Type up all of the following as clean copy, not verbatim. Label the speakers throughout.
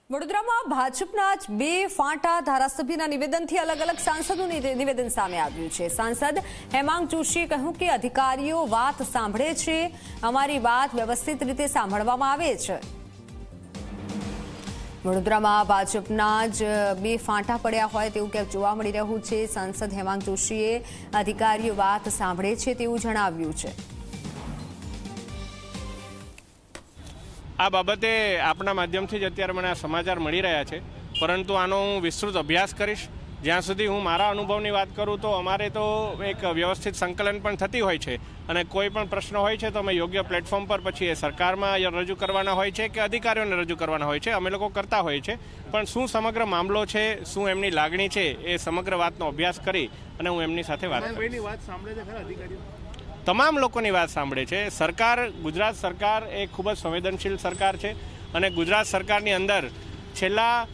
Speaker 1: વડોદરામાં ભાજપના જ બે ફાંટા ધારાસભ્યના નિવેદનથી અલગ અલગ સાંસદોનું નિવેદન સામે આવ્યું છે। સાંસદ હેમાંગ જોશીએ કહ્યું કે અધિકારીઓ વાત સાંભળે છે, અમારી વાત વ્યવસ્થિત રીતે સાંભળવામાં આવે છે। વડોદરામાં ભાજપના જ બે ફાંટા પડ્યા હોય તેવું ક્યાંક જોવા મળી રહ્યું છે। સાંસદ હેમાંગ જોશીએ અધિકારીઓ વાત સાંભળે છે તેવું જણાવ્યું છે।
Speaker 2: આ બાબતે આપના માધ્યમથી જ અત્યારે મને આ સમાચાર મળી રહ્યા છે, પરંતુ આનો હું વિસ્તૃત અભ્યાસ કરીશ। જ્યાં સુધી હું મારા અનુભવની વાત કરું તો અમારે તો એક વ્યવસ્થિત સંકલન પણ થતી હોય છે અને કોઈ પણ પ્રશ્ન હોય છે તો અમે યોગ્ય પ્લેટફોર્મ પર પછી એ સરકારમાં રજૂ કરવાના હોય છે કે અધિકારીઓને રજૂ કરવાના હોય છે, અમે લોકો કરતા હોઈએ છીએ। પણ શું સમગ્ર મામલો છે, શું એમની લાગણી છે, એ સમગ્ર વાતનો અભ્યાસ કરી અને હું એમની સાથે વાત કરીશ। તમામ લોકોની વાત સાંભળે છે। સરકાર, ગુજરાત સરકાર એ ખૂબ જ સંવેદનશીલ સરકાર છે અને ગુજરાત સરકારની અંદર છેલ્લા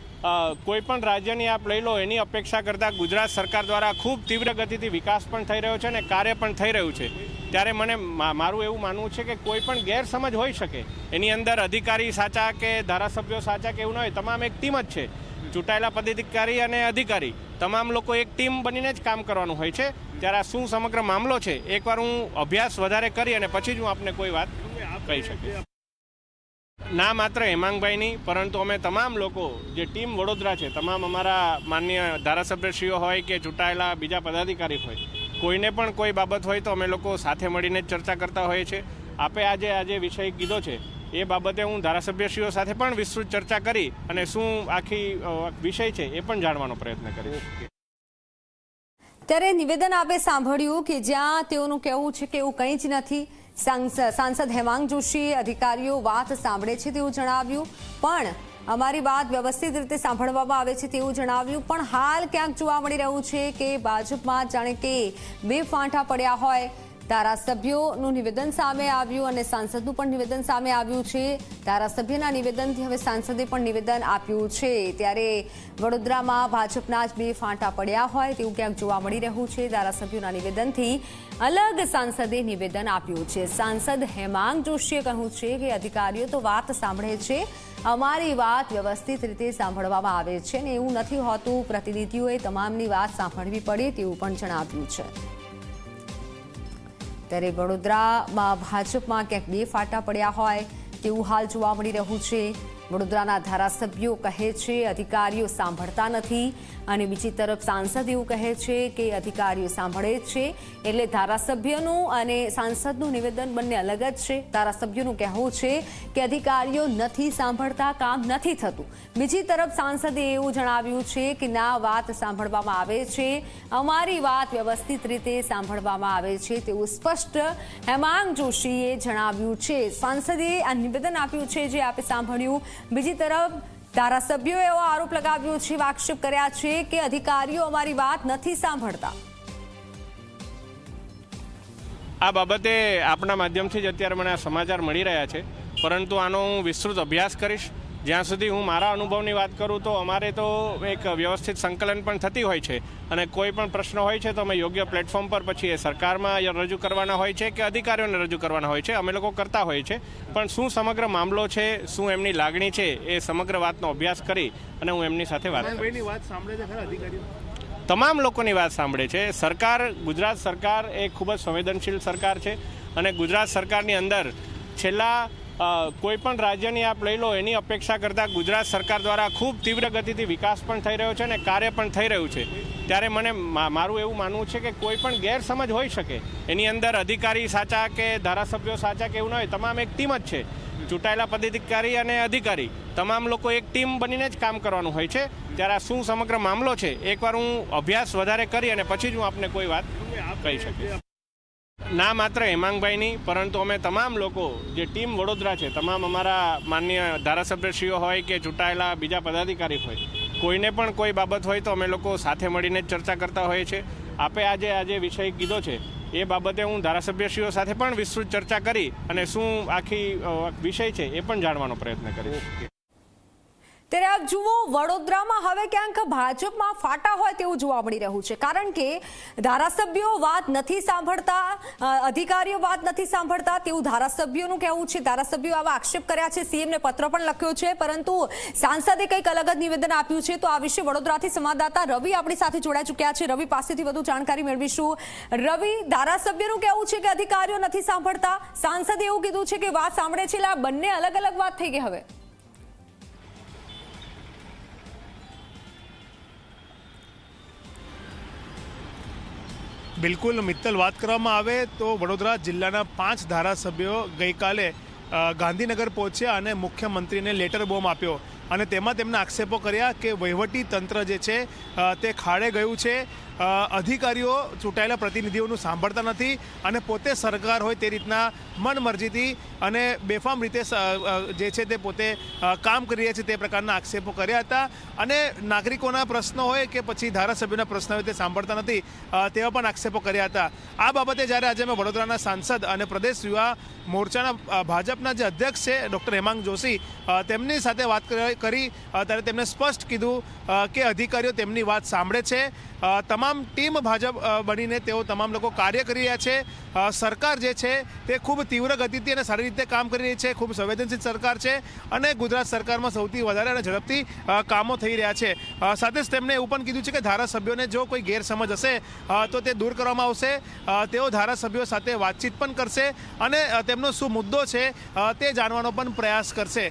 Speaker 2: કોઈ પણ રાજ્યની આપ લઈ લો એની અપેક્ષા કરતાં ગુજરાત સરકાર દ્વારા ખૂબ તીવ્ર ગતિથી વિકાસ પણ થઈ રહ્યો છે અને કાર્ય પણ થઈ રહ્યું છે। ત્યારે મને મારું એવું માનવું છે કે કોઈ પણ ગેરસમજ હોઈ શકે, એની અંદર અધિકારી સાચા કે ધારાસભ્યો સાચા કે એવું ન હોય, તમામ એક ટીમ જ છે। ચૂંટાયેલા પદાધિકારી અને અધિકારી તમામ લોકો એક ટીમ બનીને જ કામ કરવાનું હોય છે। ત્યારે આ શું સમગ્ર મામલો છે એકવાર હું અભ્યાસ વધારે કરી અને પછી જ હું આપને કોઈ વાત કહી શકીશ। ના માત્ર હેમાંગભાઈની, પરંતુ અમે તમામ લોકો જે ટીમ વડોદરા છે, તમામ અમારા માનનીય ધારાસભ્યશ્રીઓ હોય કે ચૂંટાયેલા બીજા પદાધિકારી હોય, કોઈને પણ કોઈ બાબત હોય તો અમે લોકો સાથે મળીને જ ચર્ચા કરતા હોઈએ છીએ। આપે આજે વિષય કીધો છે એ બાબતે હું ધારાસભ્યશ્રીઓ સાથે પણ વિસ્તૃત ચર્ચા કરી અને શું આખી વિષય છે એ પણ જાણવાનો પ્રયત્ન કરીશ।
Speaker 1: ત્યારે નિવેદન આપે સાંભળ્યું કે જ્યાં તેઓનું કહેવું છે કે એવું કંઈ જ નથી। સાંસદ હેમાંગ જોશીએ અધિકારીઓ વાત સાંભળે છે તેવું જણાવ્યું, પણ અમારી વાત વ્યવસ્થિત રીતે સાંભળવામાં આવે છે તેવું જણાવ્યું। પણ હાલ ક્યાંક જોવા મળી રહ્યું છે કે ભાજપમાં જાણે કે બે ફાંટા પડ્યા હોય। ધારાસભ્યોનું નિવેદન સામે આવ્યું અને સાંસદનું પણ નિવેદન સામે આવ્યું છે। ધારાસભ્યના નિવેદનથી હવે સાંસદે પણ નિવેદન આપ્યું છે। ત્યારે વડોદરામાં ભાજપના જ બે ફાંટા પડ્યા હોય તેવું ક્યાંક જોવા મળી રહ્યું છે। ધારાસભ્યોના નિવેદનથી અલગ સાંસદે નિવેદન આપ્યું છે। સાંસદ હેમાંગ જોશીએ કહ્યું છે કે અધિકારીઓ તો વાત સાંભળે છે, અમારી વાત વ્યવસ્થિત રીતે સાંભળવામાં આવે છે ને એવું નથી હોતું, પ્રતિનિધિઓએ તમામની વાત સાંભળવી પડે તેવું પણ જણાવ્યું છે। ત્યારે વડોદરામાં ભાજપમાં ક્યાંક બે ફાટા પડ્યા હોય તેવું હાલ જોવા મળી રહ્યું છે। વડોદરાના ધારાસભ્યો કહે છે અધિકારીઓ સાંભળતા નથી અને બીજી તરફ સાંસદ એવું કહે છે કે અધિકારીઓ સાંભળે છે। એટલે ધારાસભ્યનું અને સાંસદનું નિવેદન બંને અલગ જ છે। ધારાસભ્યોનું કહેવું છે કે અધિકારીઓ નથી સાંભળતા, કામ નથી થતું। બીજી તરફ સાંસદે એવું જણાવ્યું છે કે ના, વાત સાંભળવામાં આવે છે, અમારી વાત વ્યવસ્થિત રીતે સાંભળવામાં આવે છે તેવું સ્પષ્ટ હેમાંગ જોશીએ જણાવ્યું છે। સાંસદે આ નિવેદન આપ્યું છે જે આપે સાંભળ્યું। બીજી તરફ ધારાસભ્યોએ એવો આરોપ લગાવ્યો છે, આક્ષેપ કર્યા છે કે અધિકારીઓ અમારી વાત નથી સાંભળતા।
Speaker 2: આ બાબતે આપના માધ્યમથી જ અત્યારે મને આ સમાચાર મળી રહ્યા છે, પરંતુ આનો હું વિસ્તૃત અભ્યાસ કરીશ। જ્યાં સુધી હું મારા અનુભવની વાત કરું તો અમારે તો એક વ્યવસ્થિત સંકલન પણ થતી હોય છે અને કોઈ પણ પ્રશ્ન હોય છે તો અમે યોગ્ય પ્લેટફોર્મ પર પછી એ સરકારમાં રજૂ કરવાના હોય છે કે અધિકારીઓને રજૂ કરવાના હોય છે, અમે લોકો કરતા હોઈએ છીએ। પણ શું સમગ્ર મામલો છે, શું એમની લાગણી છે, એ સમગ્ર વાતનો અભ્યાસ કરી અને હું એમની સાથે વાત કરીશ। તમામ લોકોની વાત સાંભળે છે। સરકાર, ગુજરાત સરકાર એ ખૂબ જ સંવેદનશીલ સરકાર છે અને ગુજરાત સરકારની અંદર છેલ્લા કોઈ પણ રાજ્યની આપ લઈ લો એની અપેક્ષા કરતાં ગુજરાત સરકાર દ્વારા ખૂબ તીવ્ર ગતિથી વિકાસ પણ થઈ રહ્યો છે અને કાર્ય પણ થઈ રહ્યું છે। ત્યારે મને મારું એવું માનવું છે કે કોઈ પણ ગેરસમજ હોઈ શકે, એની અંદર અધિકારી સાચા કે ધારાસભ્યો સાચા કે એવું ન હોય, તમામ એક ટીમ જ છે। ચૂંટાયેલા પદાધિકારી અને અધિકારી તમામ લોકો એક ટીમ બનીને જ કામ કરવાનું હોય છે। ત્યારે આ શું સમગ્ર મામલો છે એકવાર હું અભ્યાસ વધારે કરી અને પછી જ હું આપને કોઈ વાત કહી શકીશ। ના માત્ર હેમાંગભાઈની, પરંતુ અમે તમામ લોકો જે ટીમ વડોદરા છે, તમામ અમારા માનનીય ધારાસભ્યશ્રીઓ હોય કે ચૂંટાયેલા બીજા પદાધિકારી હોય, કોઈને પણ કોઈ બાબત હોય તો અમે લોકો સાથે મળીને જ ચર્ચા કરતા હોઈએ છીએ। આપે આજે વિષય કીધો છે એ બાબતે હું ધારાસભ્યશ્રીઓ સાથે પણ વિસ્તૃત ચર્ચા કરી અને શું આખી વિષય છે એ પણ જાણવાનો પ્રયત્ન કરીશ।
Speaker 1: ત્યારે આપ જુઓ, વડોદરામાં હવે ક્યાંક ભાજપમાં ફાટા હોય તેવું જોવા મળી રહ્યું છે, કારણ કે ધારાસભ્યો વાત નથી સાંભળતા, અધિકારીઓ વાત નથી સાંભળતા તેવું ધારાસભ્યોનું કહેવું છે. ધારાસભ્યો આવા આક્ષેપ કર્યા છે, સીએમને પત્ર પણ લખ્યો છે, પરંતુ સાંસદે કંઈક અલગ જ નિવેદન આપ્યું છે. તો આ વિશે વડોદરાથી સંવાદદાતા રવિ આપણી સાથે જોડાઈ ચૂક્યા છે. રવિ પાસેથી વધુ જાણકારી મેળવીશું. રવિ, ધારાસભ્યનું કહેવું છે કે અધિકારીઓ નથી સાંભળતા, સાંસદે એવું કીધું છે કે વાત સાંભળે છે, એટલે આ બંને અલગ અલગ વાત થઈ ગઈ. હવે
Speaker 3: બિલકુલ મિત્તલ, વાત કરવામાં આવે તો વડોદરા જિલ્લાના 5 ધારાસભ્યો ગઈકાલે ગાંધીનગર પહોંચ્યા અને મુખ્યમંત્રીને લેટર બોમ્બ આપ્યો અને તેમાં તેમના આક્ષેપો કર્યા કે વહીવટી તંત્ર જે છે તે ખાડે ગયું છે, અધિકારીઓ ચૂંટાયેલા પ્રતિનિધિઓનું સાંભળતા નથી અને પોતે સરકાર હોય તે રીતના મનમરજીથી અને બેફામ રીતે જે છે તે પોતે કામ કરી રહ્યા છે, તે પ્રકારના આક્ષેપો કર્યા હતા. અને નાગરિકોના પ્રશ્નો હોય કે પછી ધારાસભ્યોના પ્રશ્નો હોય તે સાંભળતા નથી, તેવા પણ આક્ષેપો કર્યા હતા. આ બાબતે જ્યારે આજે અમે વડોદરાના સાંસદ અને પ્રદેશ યુવા મોરચાના ભાજપના જે અધ્યક્ષ છે ડૉક્ટર હેમાંગ જોશી, તેમની સાથે વાત કરી ત્યારે તેમણે સ્પષ્ટ કીધું કે અધિકારીઓ તેમની વાત સાંભળે છે. તમામ ટીમ ભાજપ બનીને તેઓ તમામ લોકો કાર્ય કરી રહ્યા છે. સરકાર જે છે તે ખૂબ તીવ્ર ગતિથી અને સારી રીતે કામ કરી રહી છે, ખૂબ સંવેદનશીલ સરકાર છે અને ગુજરાત સરકારમાં સૌથી વધારે અને ઝડપથી કામો થઈ રહ્યા છે. સાથે જ તેમણે એવું પણ કીધું છે કે ધારાસભ્યોને જો કોઈ ગેરસમજ હશે તો તે દૂર કરવામાં આવશે. તેઓ ધારાસભ્યો સાથે વાતચીત પણ કરશે અને તેમનો શું મુદ્દો છે તે જાણવાનો પણ પ્રયાસ કરશે.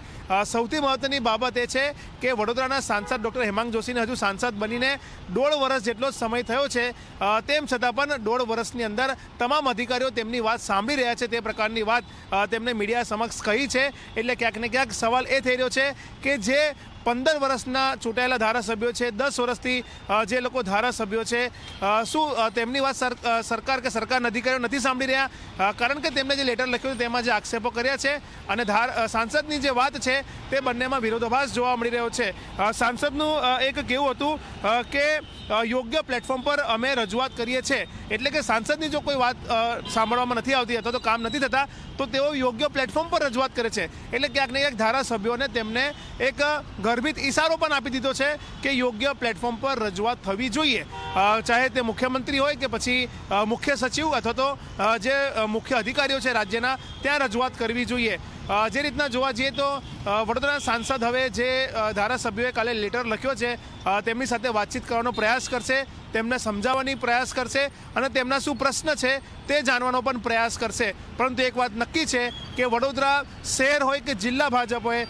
Speaker 3: સૌથી મહત્વની બાબત એ છે કે વડોદરાના સાંસદ ડૉક્ટર હેમાંગ જોશીને હજુ સાંસદ બનીને 1.5 વર્ષ જેટલો સમય થયો છે, તેમ છતાં પણ 1.5 વર્ષની અંદર તમામ અધિકારીઓ તેમની વાત સાંભળી રહ્યા છે તે પ્રકારની વાત તેમને મીડિયા સમક્ષ કહી છે. એટલે ક્યાંક ને ક્યાંક સવાલ એ થઈ રહ્યો છે કે જે 15 વર્ષના ચૂંટાયેલા ધારાસભ્યો છે, 10 વર્ષથી જે લોકો ધારાસભ્યો છે, શું તેમની વાત સરકાર કે સરકારના અધિકારીઓ નથી સાંભળી રહ્યા? કારણ કે તેમણે જે લેટર લખ્યું તેમાં જે આક્ષેપો કર્યા છે અને સાંસદની જે વાત છે તે બંનેમાં વિરોધાભાસ જોવા મળી રહ્યો છે. સાંસદનું એક કહેવું હતું કે યોગ્ય પ્લેટફોર્મ પર અમે રજૂઆત કરીએ છીએ, એટલે કે સાંસદની જો કોઈ વાત સાંભળવામાં નથી આવતી અથવા તો કામ નથી થતા તો તેઓ યોગ્ય પ્લેટફોર્મ પર રજૂઆત કરે છે. એટલે ક્યાંક ને ક્યાંક ધારાસભ્યોને તેમને એક ગર્ભિત ઇશારો પણ આપી દીધો છે કે યોગ્ય પ્લેટફોર્મ પર રજૂઆત થવી જોઈએ, ચાહે તે મુખ્યમંત્રી હોય કે પછી મુખ્ય સચિવ અથવા તો જે મુખ્ય અધિકારીઓ છે રાજ્યના, ત્યાં રજૂઆત કરવી જોઈએ. જે રીતના જોવા જઈએ તો વડોદરા સાંસદ હવે જે ધારાસભ્યોએ કાલે લેટર લખ્યો છે તેમની સાથે વાતચીત કરવાનો પ્રયાસ કરશે, તેમને સમજાવવાની પ્રયાસ કરશે અને તેમના શું પ્રશ્ન છે તે જાણવાનો પણ પ્રયાસ કરશે. પરંતુ એક વાત નક્કી છે કે વડોદરા શહેર હોય કે જિલ્લા ભાજપ હોય,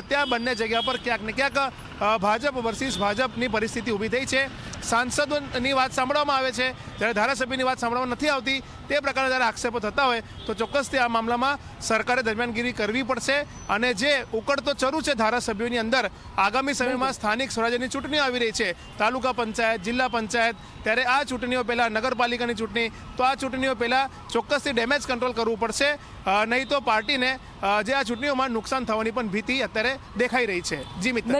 Speaker 3: ત્યાં બંને જગ્યા પર ક્યાંક ને ક્યાંક ભાજપ વર્સિસ ભાજપની પરિસ્થિતિ ઊભી થઈ છે. સાંસદોની વાત સાંભળવામાં આવે છે, જ્યારે ધારાસભ્યની વાત સાંભળવામાં નથી આવતી, તે પ્રકારના જ્યારે આક્ષેપો થતા હોય તો ચોક્કસથી આ મામલામાં સરકારે દરમિયાનગીરી કરવી પડશે. અને જે ઉકળતો ચરુ છે ધારાસભ્યોની અંદર, આગામી સમયમાં સ્થાનિક સ્વરાજ્યની ચૂંટણીઓ આવી રહી છે, તાલુકા પંચાયત, જિલ્લા પંચાયત, ત્યારે આ ચૂંટણીઓ પહેલાં નગરપાલિકાની ચૂંટણી, તો આ ચૂંટણીઓ પહેલાં ચોક્કસથી ડેમેજ કંટ્રોલ કરવું પડશે, નહીં તો પાર્ટીને જે આ ચૂંટણીઓમાં નુકસાન થવાની પણ ભીતિ અત્યારે દેખાઈ રહી છે. જી મિત્ર.